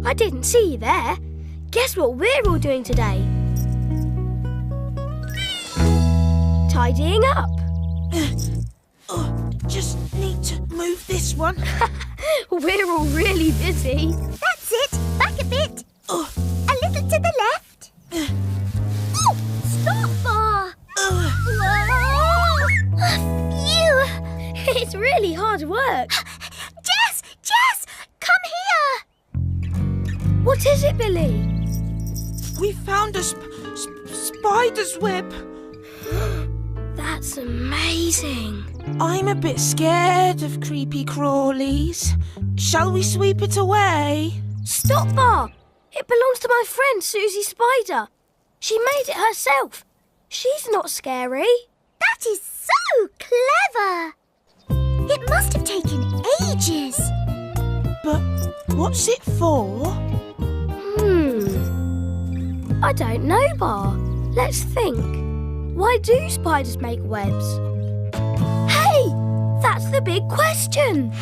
I didn't see you there. Guess what we're all doing today? Tidying up. Just need to move this one. We're all really busy. That's it. Back a bit. A little to the left. Oh, stop, Bar. Phew. It's really hard work. Jess, come here. What is it, Billie? We found a spider's web. That's amazing. I'm a bit scared of creepy crawlies. Shall we sweep it away? Stop, Bar. It belongs to my friend Susie Spider. She made it herself. She's not scary. That is so clever. It must have taken ages. But what's it for? I don't know, Bar. Let's think. Why do spiders make webs? Hey! That's the big question.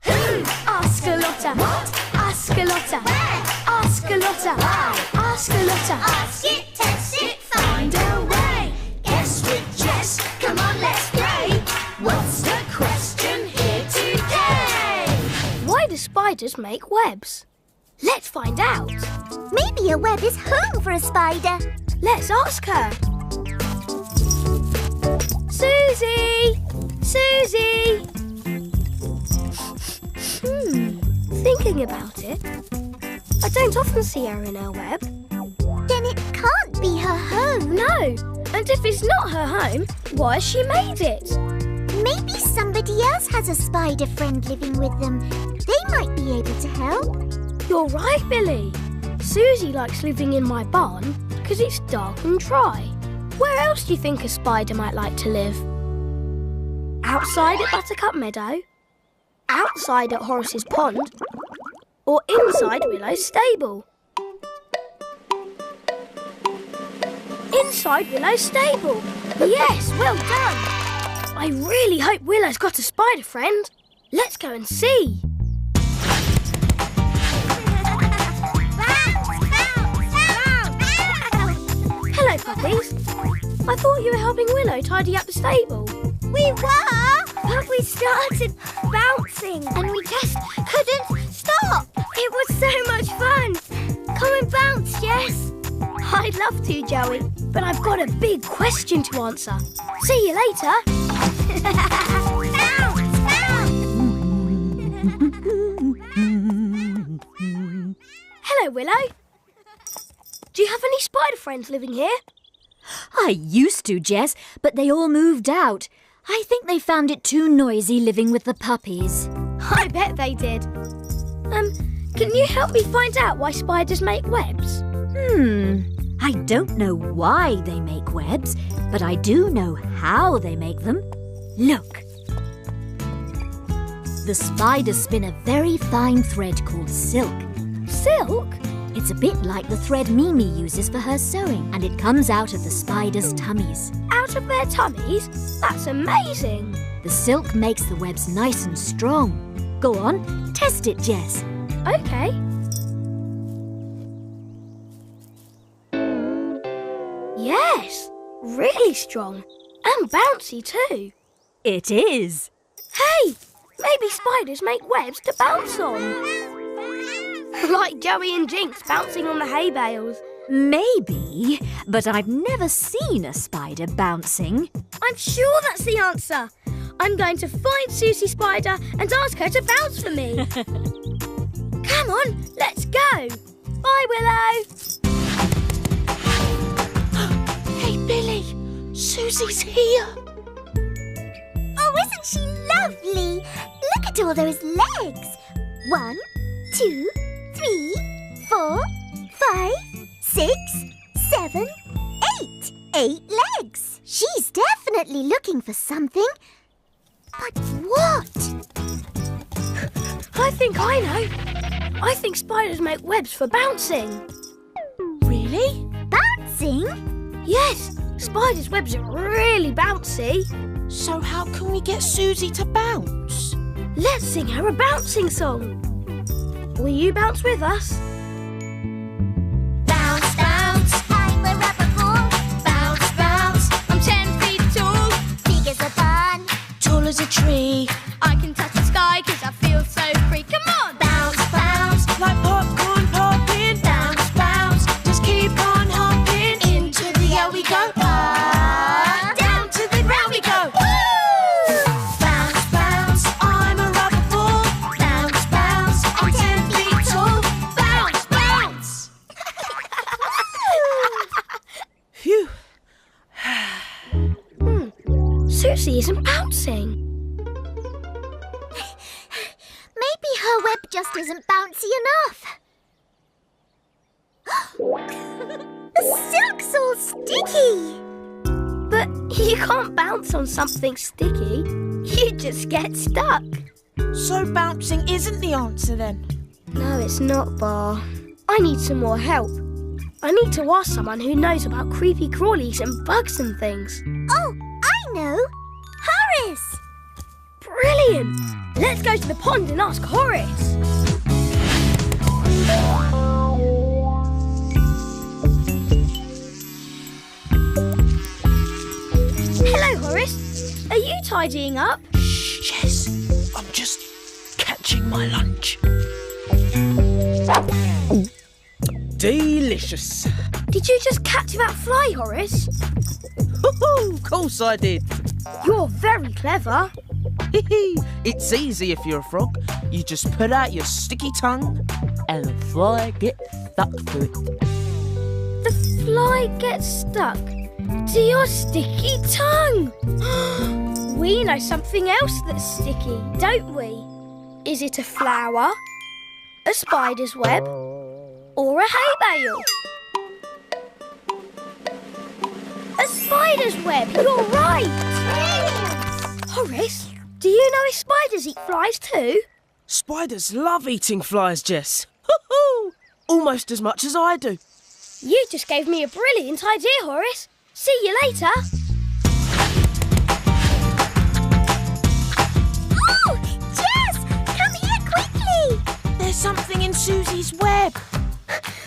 Who? Ask a Lotta. What? Ask a Lotta. Where? Ask a Lotta. Why? Ask a Lotta. Ask it, test it, find a way. Guess with Jess, come on, let's play. What's the question here today? Why do spiders make webs? Let's find out. Maybe a web is home for a spider. Let's ask her. Susie! Susie! Thinking about it, I don't often see her in her web. Then it can't be her home. No, and if it's not her home, why has she made it? Maybe somebody else has a spider friend living with them. They might be able to help. You're right, Billie. Susie likes living in my barn because it's dark and dry. Where else do you think a spider might like to live? Outside at Buttercup Meadow? Outside at Horace's Pond? Or inside Willow's stable? Inside Willow's stable. Yes, well done. I really hope Willow's got a spider friend. Let's go and see. Hello, puppies. I thought you were helping Willow tidy up the stable. We were, But we started bouncing and we just couldn't stop. It was so much fun. Come and bounce, Jess. I'd love to, Joey, but I've got a big question to answer. See you later. bounce, bounce. Hello, Willow. Do you have any spider friends living here? I used to, Jess, but they all moved out. I think they found it too noisy living with the puppies. I bet they did. Can you help me find out why spiders make webs? I don't know why they make webs, but I do know how they make them. Look. The spiders spin a very fine thread called silk. Silk? It's a bit like the thread Mimi uses for her sewing, and it comes out of the spiders' tummies. Out of their tummies? That's amazing. The silk makes the webs nice and strong. Go on, test it, Jess. OK. Yes, really strong. And bouncy too. It is. Hey, maybe spiders make webs to bounce on. Like Joey and Jinx bouncing on the hay bales. Maybe, but I've never seen a spider bouncing. I'm sure that's the answer. I'm going to find Susie Spider and ask her to bounce for me. Come on, let's go. Bye, Willow. Hey, Billie, Susie's here. Oh, isn't she lovely? Look at all those legs. 1, 2, 3, 4, 5, 6, 7, 8. 8 legs. She's definitely looking for something. But what? I think I know. I think spiders make webs for bouncing. Really? Bouncing? Yes, spiders' webs are really bouncy. So how can we get Susie to bounce? Let's sing her a bouncing song. Will you bounce with us? Bounce, bounce, I'm a rubber ball. Bounce, bounce, I'm 10 feet tall. Big as a bun, Tall as a tree. I can touch the sky 'cause I feel so free. Come on! bounce, bounce, Like popcorn popping. bounce, bounce. Just keep on hopping. Into the air we go. Down to the ground we go. Bounce, bounce, I'm a rubber ball. bounce, bounce, I'm 10 feet tall. Bounce, bounce. Phew. Susie isn't bouncing. Maybe her web just isn't bouncy enough. The silk's all sticky. But you can't bounce on something sticky. You just get stuck. So bouncing isn't the answer then? No, it's not, Bar. I need some more help. I need to ask someone who knows about creepy crawlies and bugs and things. Oh, I know. Horace. Brilliant! Let's go to the pond and ask Horace. Hello, Horace. Are you tidying up? Yes, I'm just catching my lunch. Delicious. Did you just catch that fly, Horace? Of course I did. You're very clever. It's easy if you're a frog. You just put out your sticky tongue and the fly gets stuck to it. The fly gets stuck to your sticky tongue. We know something else that's sticky, don't we? Is it a flower, a spider's web, or a hay bale? A spider's web, you're right! Horace, do you know if spiders eat flies too? Spiders love eating flies, Jess. Almost as much as I do. You just gave me a brilliant idea, Horace. See you later. Oh, Jess, come here quickly. There's something in Susie's web.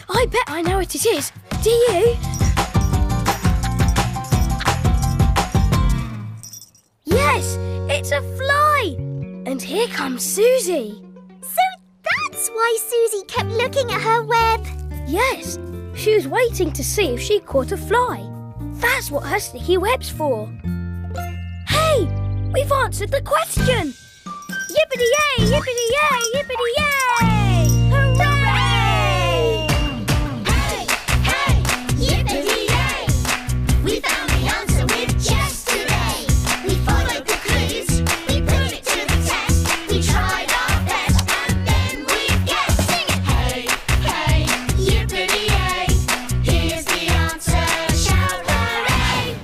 I bet I know what it is. Do you? Yes, it's a fly. And here comes Susie. So that's why Susie kept looking at her web. Yes, she was waiting to see if she caught a fly. That's what her sticky web's for. Hey, we've answered the question. Yippity-yay, yippity-yay, yippity-yay! Hooray! Hey, hey, yippity-yay! We found the answer with Jess today. We followed the clues, we put it to the test. We tried our best and then we guessed. Sing it! Hey, hey, yippity-yay! Here's the answer, shout hooray!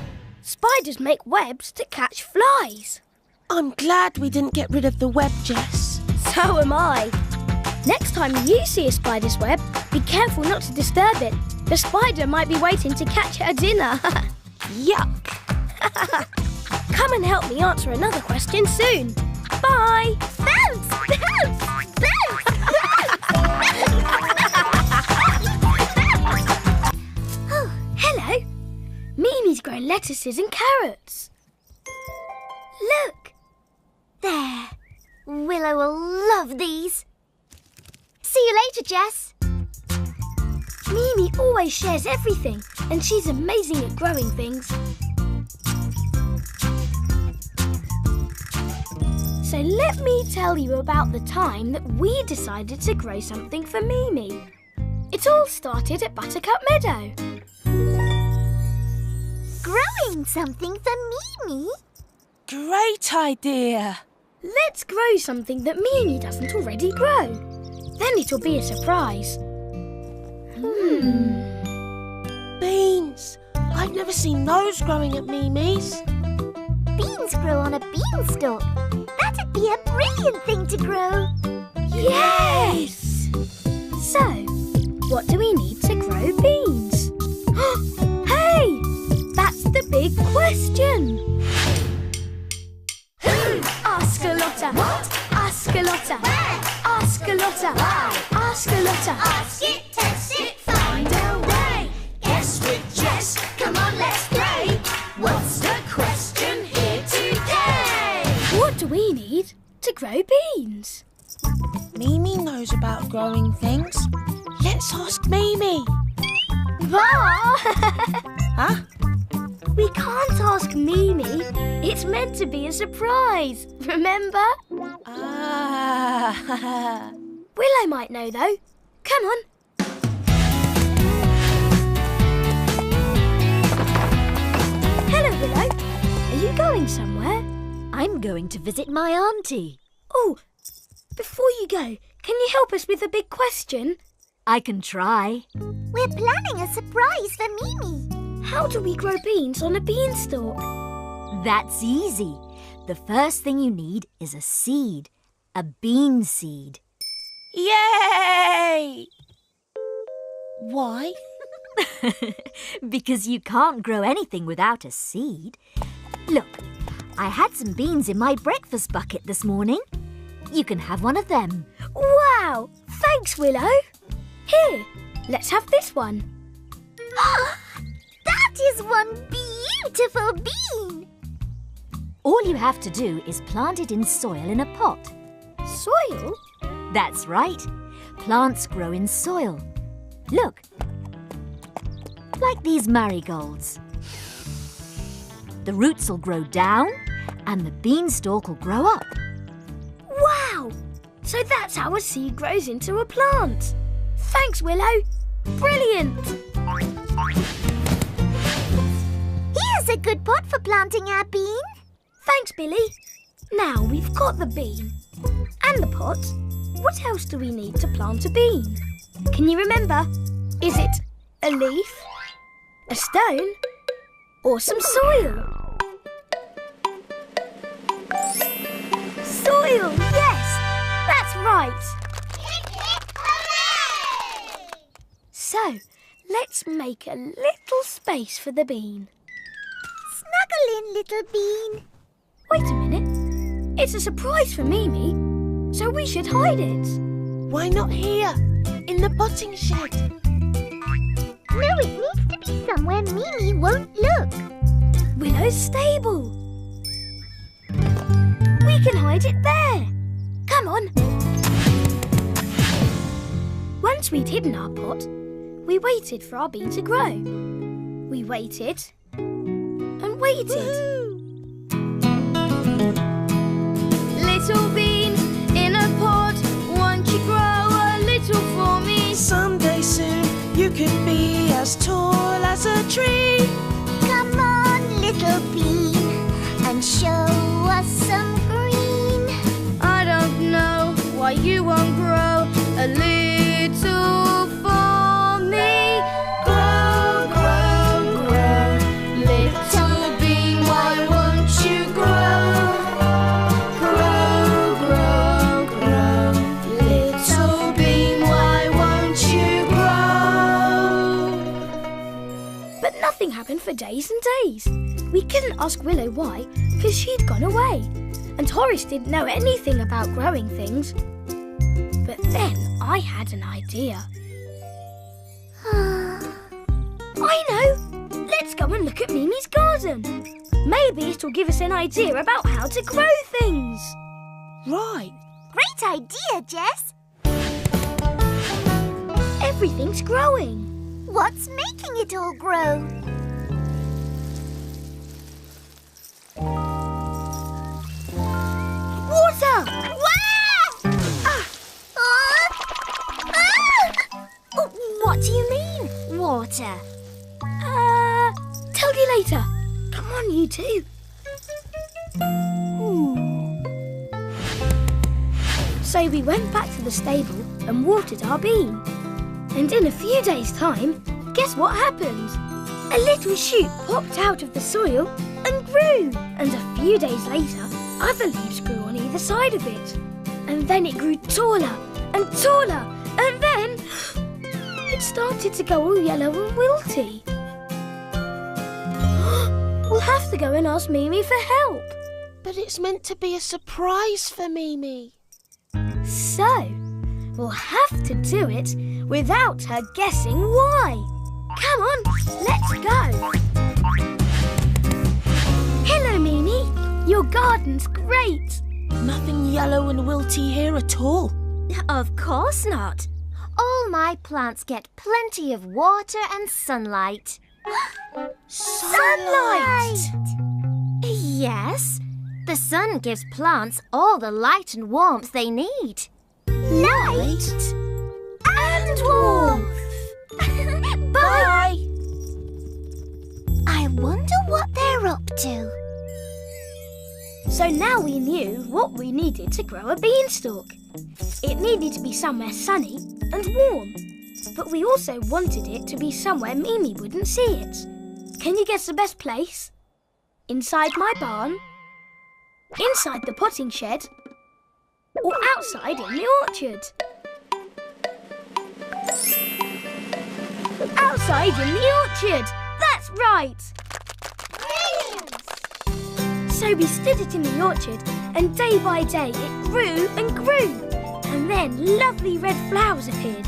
Spiders make webs to catch flies. I'm glad we didn't get rid of the web, Jess. So am I. Next time you see a spider's web, be careful not to disturb it. The spider might be waiting to catch her dinner. Yuck. Come and help me answer another question soon. Bye. Bounce, bounce, bounce, Oh, hello. Mimi's grown lettuces and carrots. Look. There. Willow will love these. See you later, Jess. Mimi always shares everything, and she's amazing at growing things. So let me tell you about the time that we decided to grow something for Mimi. It all started at Buttercup Meadow. Growing something for Mimi? Great idea. Let's grow something that Mimi doesn't already grow. Then it'll be a surprise. Beans. I've never seen those growing at Mimi's. Beans grow on a beanstalk. That'd be a brilliant thing to grow. Yes! So, what do we need to grow beans? Hey! That's the big question! Who? Ask a Lotta! What? Ask a Lotta! Where? Ask a Lotta! Why? Ask a letter. Ask it, test it, find a way. Guess with Jess, come on, let's play. What's the question here today? What do we need to grow beans? Mimi knows about growing things. Let's ask Mimi. Huh? We can't ask Mimi. It's meant to be a surprise, remember? Ah. Willow might know, though. Come on. Hello, Willow. Are you going somewhere? I'm going to visit my auntie. Oh, before you go, can you help us with a big question? I can try. We're planning a surprise for Mimi. How do we grow beans on a beanstalk? That's easy. The first thing you need is a seed. A bean seed. Yay! Why? Because you can't grow anything without a seed. Look, I had some beans in my breakfast bucket this morning. You can have one of them. Wow! Thanks, Willow. Here, let's have this one. That is one beautiful bean. All you have to do is plant it in soil in a pot. Soil? That's right. Plants grow in soil. Look. Like these marigolds. The roots will grow down and the beanstalk will grow up. Wow! So that's how a seed grows into a plant. Thanks, Willow. Brilliant! Here's a good pot for planting our bean. Thanks, Billie. Now we've got the bean and the pot. What else do we need to plant a bean? Can you remember? Is it a leaf, a stone, or some soil? Soil, yes! That's right. Hooray! So, let's make a little space for the bean. Snuggle in, little bean. Wait a minute. It's a surprise for Mimi, so we should hide it. Why not here? In the potting shed. No, it needs to be somewhere Mimi won't look. Willow's stable. We can hide it there. Come on. Once we'd hidden our pot, we waited for our bean to grow. We waited and waited. Little bean in a pod, won't you grow a little for me? Someday soon you could be as tall as a tree. Come on, little bean, and show us some green. I don't know why you won't grow a little for me. Grow, grow, grow, little bean, why won't you grow? Grow, grow, grow, little bean, why won't you grow? But nothing happened for days and days. We couldn't ask Willow why, because she'd gone away. And Horace didn't know anything about growing things. But then I had an idea. I know! Let's go and look at Mimi's garden. Maybe it'll give us an idea about how to grow things. Right. Great idea, Jess. Everything's growing. What's making it all grow? Water! What do you mean, water? Tell you later. Come on, you two. So we went back to the stable and watered our bean. And in a few days' time, guess what happened? A little shoot popped out of the soil and grew. And a few days later, other leaves grew on either side of it. And then it grew taller and taller. And then it started to go all yellow and wilty. We'll have to go and ask Mimi for help. But it's meant to be a surprise for Mimi. So, We'll have to do it without her guessing why. Come on, let's go. Hello, Mimi. Your garden's great. Nothing yellow and wilty here at all. Of course not. All my plants get plenty of water and sunlight. Sunlight! Yes, the sun gives plants all the light and warmth they need. Light and warmth. Bye! I wonder what they're up to. So now we knew what we needed to grow a beanstalk. It needed to be somewhere sunny and warm. But we also wanted it to be somewhere Mimi wouldn't see it. Can you guess the best place? Inside my barn? Inside the potting shed? Or outside in the orchard? Outside in the orchard! That's right! So we stood it in the orchard, and day by day it grew and grew. And then lovely red flowers appeared.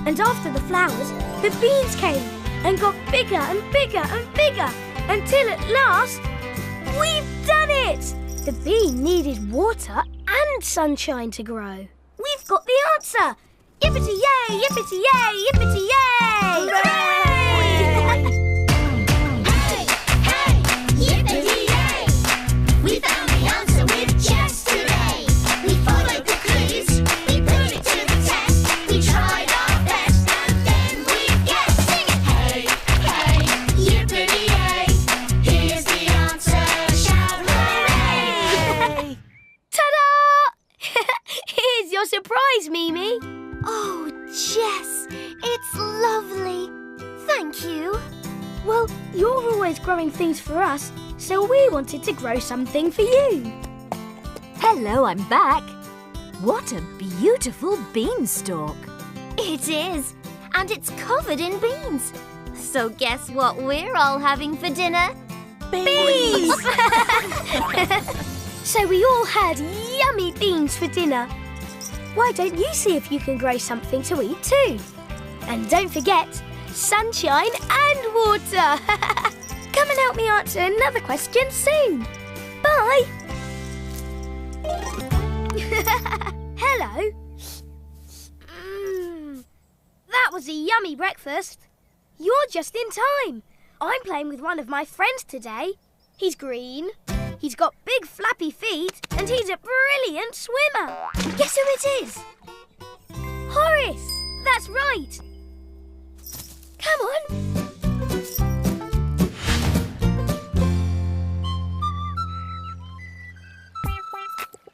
And after the flowers, the beans came and got bigger and bigger and bigger until at last, we've done it! The bean needed water and sunshine to grow. We've got the answer! Yippity-yay, yippity-yay, yippity-yay! Hooray! Hey, yippity-yay! We found the answer with Jess today. We followed the clues, we put it to the test. We tried our best and then we guessed. Sing it! Hey, yippity-yay! Here's the answer, shout hooray! Ta-da! Here's your surprise, Mimi. Oh, Jess, it's lovely. Thank you. Well, you're always growing things for us, so we wanted to grow something for you. Hello, I'm back. What a beautiful beanstalk. It is, and it's covered in beans. So guess what we're all having for dinner? Beans! So we all had yummy beans for dinner. Why don't you see if you can grow something to eat too? And don't forget, sunshine and water. Come and help me answer another question soon. Bye. Hello. That was a yummy breakfast. You're just in time. I'm playing with one of my friends today. He's green, he's got big flappy feet, and he's a brilliant swimmer. Guess who it is? Horace! That's right. Come on.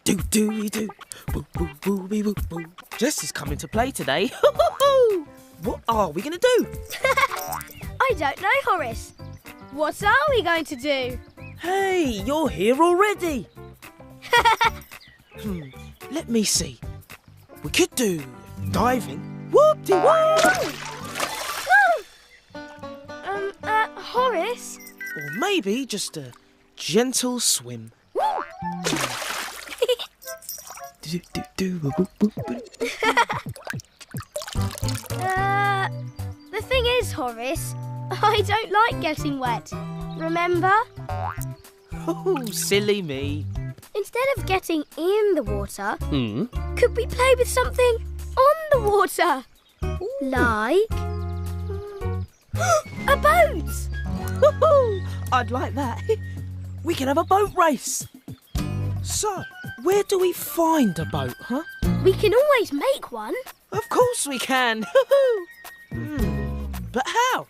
Do-do-do, boo-boo-boo-bee-boo-boo. Jess is coming to play today. What are we going to do? I don't know, Horace. What are we going to do? Hey, you're here already. Let me see. We could do diving. Whoop-de-whoop! Horace? Or maybe just a gentle swim. The thing is, Horace, I don't like getting wet. Remember? Oh, silly me. Instead of getting in the water, could we play with something on the water? Like a boat. I'd like that. We can have a boat race. So, where do we find a boat, huh? We can always make one. Of course we can. But how?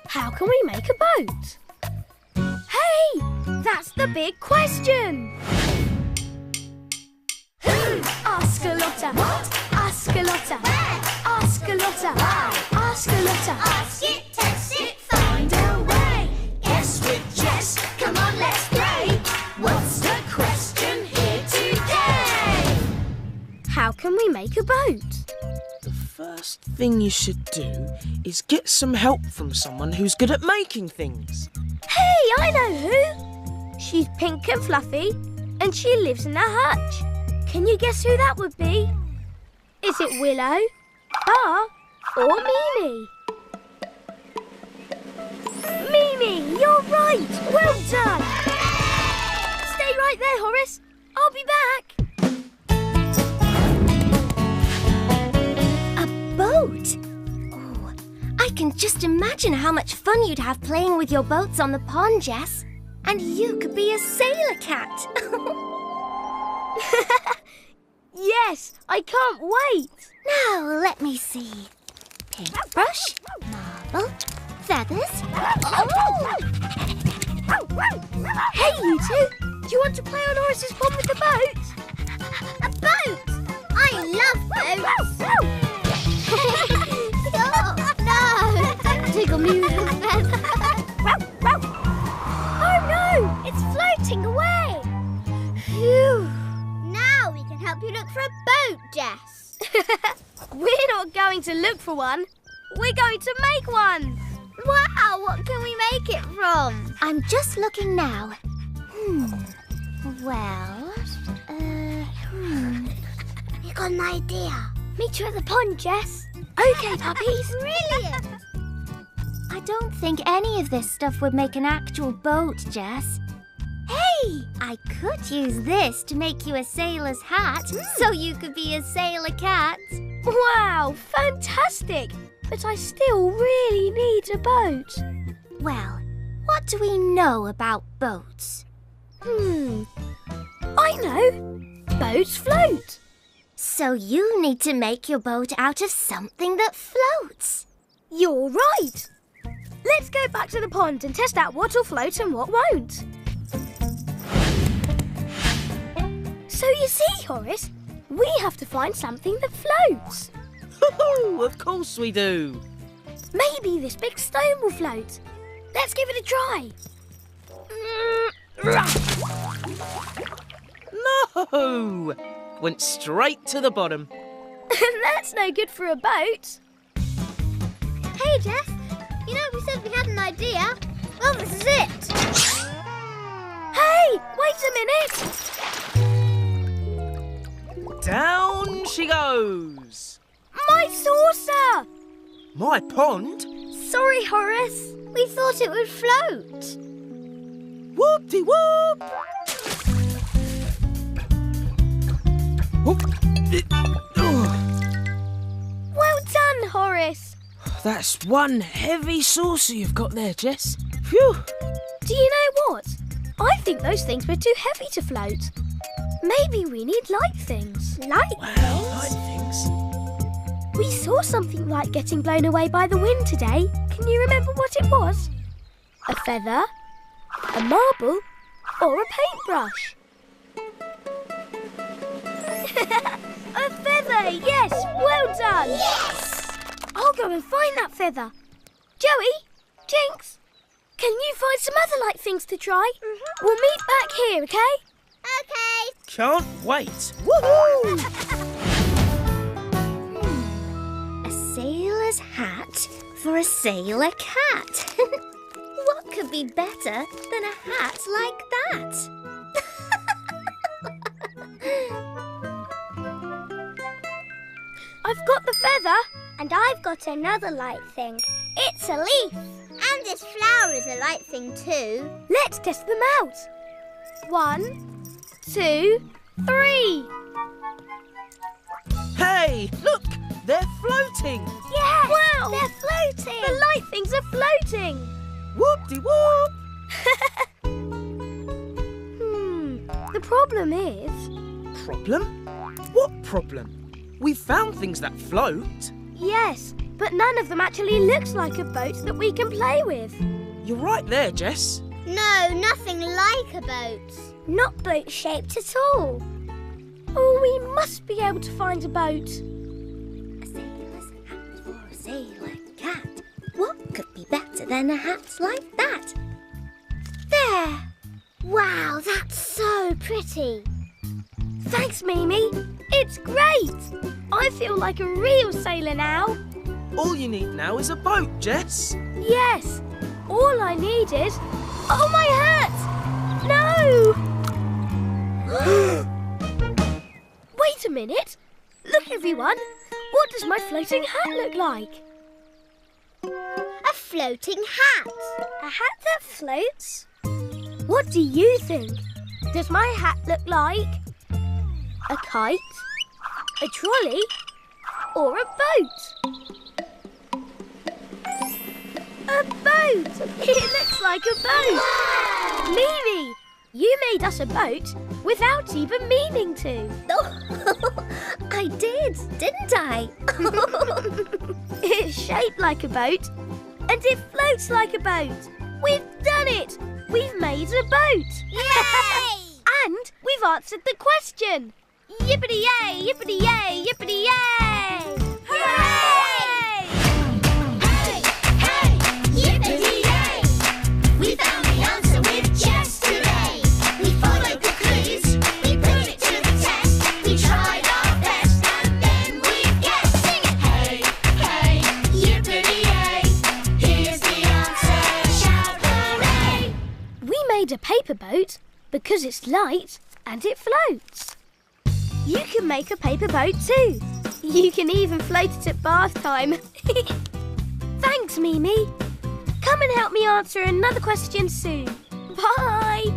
How can we make a boat? Hey, that's the big question. Ask a Lotta. What? Ask a Lotta. Ask a Lotta. Ask a Lotta. Ask it, test it, find a way. Guess with Jess, come on, let's play. What's the question here today? How can we make a boat? The first thing you should do is get some help from someone who's good at making things. Hey, I know who. She's pink and fluffy, and she lives in a hutch. Can you guess who that would be? Is it Willow, Bar or Mimi? Mimi, you're right! Well done! Stay right there, Horace. I'll be back. A boat? Oh, I can just imagine how much fun you'd have playing with your boats on the pond, Jess. And you could be a sailor cat. Yes, I can't wait. Now, let me see. Paintbrush, marble, feathers. Oh! Hey, you two. Do you want to play on Horace's pond with the boat? A boat! I love boats! Oh, no! Don't tickle me with a feather. Oh no, it's floating away. Phew! Now we can help you look for a boat, Jess. We're not going to look for one. We're going to make one. Wow, what can we make it from? I'm just looking now. Well, You got an idea. Meet you at the pond, Jess. Okay, puppies. Brilliant! I don't think any of this stuff would make an actual boat, Jess. Hey! I could use this to make you a sailor's hat, so you could be a sailor cat. Wow, fantastic. But I still really need a boat. Well, what do we know about boats? I know. Boats float. So you need to make your boat out of something that floats. You're right. Let's go back to the pond and test out what'll float and what won't. So you see, Horace, we have to find something that floats. Of course we do. Maybe this big stone will float. Let's give it a try. No! Went straight to the bottom. That's no good for a boat. Hey, Jess. You know, we said we had an idea. Well, this is it. Hey, wait a minute. Down she goes. My saucer. My pond? Sorry, Horace. We thought it would float. Whoop-de-whoop! Well done, Horace. That's one heavy saucer you've got there, Jess. Phew! Do you know what? I think those things were too heavy to float. Maybe we need light things. Light things? We saw something like getting blown away by the wind today. Can you remember what it was? A feather, a marble, or a paintbrush? A feather, yes! Well done! Yes! I'll go and find that feather. Joey, Jinx, can you find some other light things to try? We'll meet back here, okay? Okay. Can't wait. Woohoo! A sailor's hat for a sailor cat. What could be better than a hat like that? I've got the feather. And I've got another light thing. It's a leaf. And this flower is a light thing too. Let's test them out. 1, 2, 3. Hey, look! They're floating! Yes! Wow! They're floating. The light things are floating. Whoop-de-whoop! The problem is... Problem? What problem? We've found things that float. Yes, but none of them actually looks like a boat that we can play with. You're right there, Jess. No, nothing like a boat. Not boat-shaped at all. Oh, we must be able to find a boat. A sailor's hat for a sailor cat. What could be better than a hat like that? There! Wow, that's so pretty. Thanks, Mimi. It's great. I feel like a real sailor now. All you need now is a boat, Jess. Yes. All I need is... Oh, my hat! No! Wait a minute. Look, everyone. What does my floating hat look like? A floating hat. A hat that floats? What do you think? Does my hat look like a kite, a trolley, or a boat? A boat! It looks like a boat! Mimi, you made us a boat without even meaning to. I did, didn't I? It's shaped like a boat and it floats like a boat. We've done it! We've made a boat! Yay! And we've answered the question. Yippity-yay, yippity-yay, yippity-yay! Hooray! Hey, hey, yippee-yay! We found the answer with Jess today. We followed the clues, we put it to the test. We tried our best and then we guessed. Sing it! Hey, hey, yippee-yay! Here's the answer, shout hooray! We made a paper boat because it's light and it floats. You can make a paper boat too. You can even float it at bath time. Thanks, Mimi. Come and help me answer another question soon. Bye.